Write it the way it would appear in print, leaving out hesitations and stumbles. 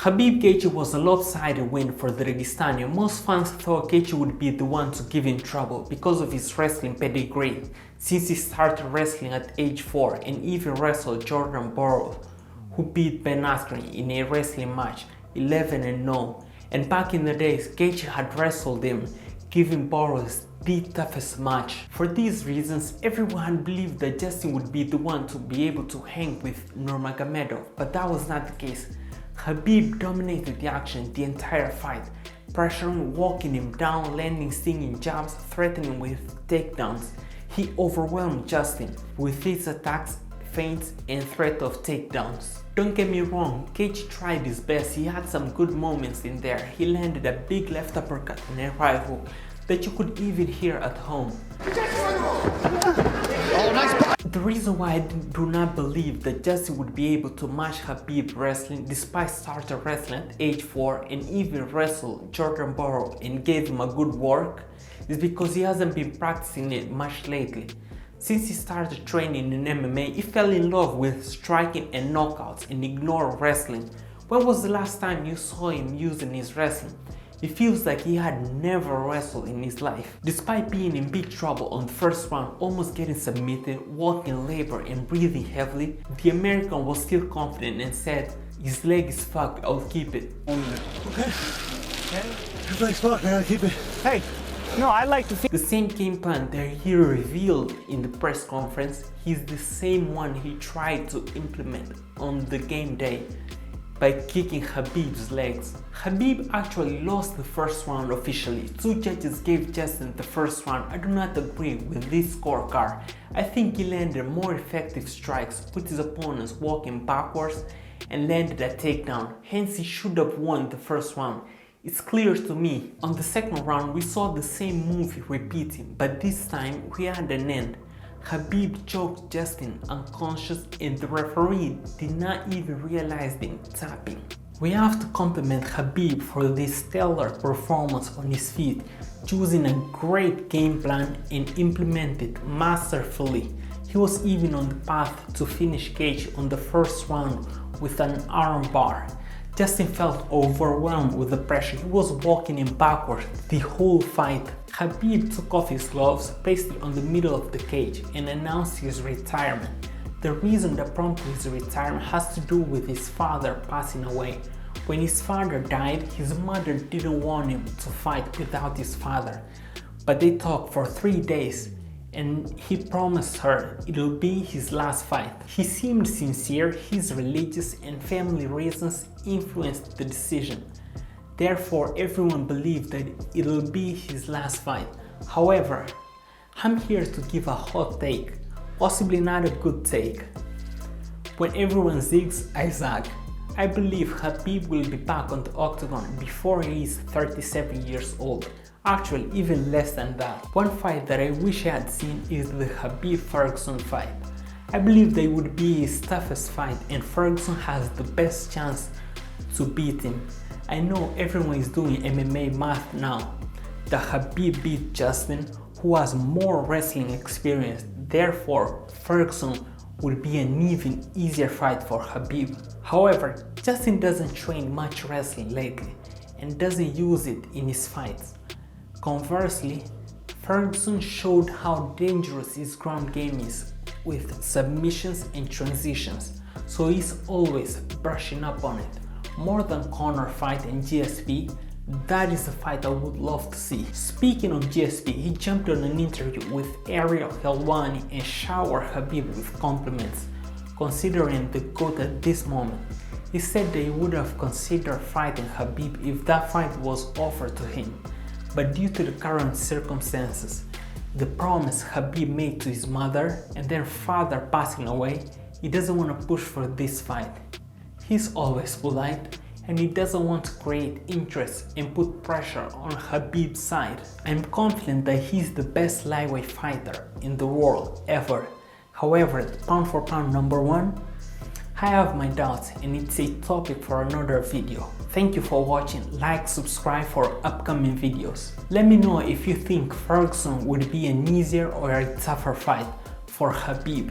Khabib Gaethje was a lopsided win for the Dagestani. Most fans thought Gaethje would be the one to give him trouble because of his wrestling pedigree, since he started wrestling at age 4 and even wrestled Jordan Burroughs, who beat Ben Askren in a wrestling match 11-0. And back in the days, Gaethje had wrestled him, giving Burroughs the toughest match. For these reasons, everyone believed that Justin would be the one to be able to hang with Nurmagomedov, but that was not the case. Khabib dominated the action the entire fight, pressuring, walking him down, landing stinging jabs, threatening with takedowns. He overwhelmed Justin with his attacks, feints, and threat of takedowns. Don't get me wrong, Gaethje tried his best. He had some good moments in there. He landed a big left uppercut and a right hook that you could even hear at home. The reason why I do not believe that Justin would be able to match Khabib wrestling, despite starting wrestling at age 4 and even wrestle Jordan Burroughs and gave him a good work, is because he hasn't been practicing it much lately. Since he started training in MMA, he fell in love with striking and knockouts and ignored wrestling. When was the last time you saw him using his wrestling? It feels like he had never wrestled in his life. Despite being in big trouble on the first round, almost getting submitted, walking labor and breathing heavily, the American was still confident and said, "His leg is fucked, I'll keep it." Okay. His leg's fucked, man, I'll keep it. Hey, no, I like to think the same game plan that he revealed in the press conference, he's the same one he tried to implement on the game day by kicking Khabib's legs. Khabib actually lost the first round officially. 2 judges gave Justin the first round. I do not agree with this scorecard. I think he landed more effective strikes with his opponents walking backwards and landed a takedown. Hence, he should have won the first round. It's clear to me. On the second round, we saw the same move repeating, but this time we had an end. Khabib choked Justin unconscious and the referee did not even realize him tapping. We have to compliment Khabib for this stellar performance on his feet, choosing a great game plan and implement it masterfully. He was even on the path to finish Gaethje on the first round with an arm bar. Justin felt overwhelmed with the pressure. He was walking him backwards the whole fight. Khabib took off his gloves, placed it on the middle of the cage, and announced his retirement. The reason that prompted his retirement has to do with his father passing away. When his father died, his mother didn't want him to fight without his father. But they talked for 3 days, and he promised her it'll be his last fight. He seemed sincere. His religious and family reasons influenced the decision. Therefore, everyone believed that it'll be his last fight. However, I'm here to give a hot take, possibly not a good take. When everyone zigs, I zag. I believe Khabib will be back on the octagon before he is 37 years old. Actually, even less than that. One fight that I wish I had seen is the Khabib-Ferguson fight. I believe they would be his toughest fight and Ferguson has the best chance to beat him. I know everyone is doing MMA math now. The Khabib beat Justin, who has more wrestling experience. Therefore, Ferguson would be an even easier fight for Khabib. However, Justin doesn't train much wrestling lately and doesn't use it in his fights. Conversely, Ferguson showed how dangerous his ground game is with submissions and transitions, so he's always brushing up on it. More than Conor fight and GSP, that is a fight I would love to see. Speaking of GSP, he jumped on an interview with Ariel Helwani and showered Khabib with compliments, considering the GOAT at this moment. He said that he would have considered fighting Khabib if that fight was offered to him. But due to the current circumstances, the promise Khabib made to his mother and their father passing away, he doesn't want to push for this fight. He's always polite and he doesn't want to create interest and put pressure on Khabib's side. I'm confident that he's the best lightweight fighter in the world ever. However, pound for pound #1, I have my doubts and it's a topic for another video. Thank you for watching. Like, subscribe for upcoming videos. Let me know if you think Ferguson would be an easier or a tougher fight for Khabib.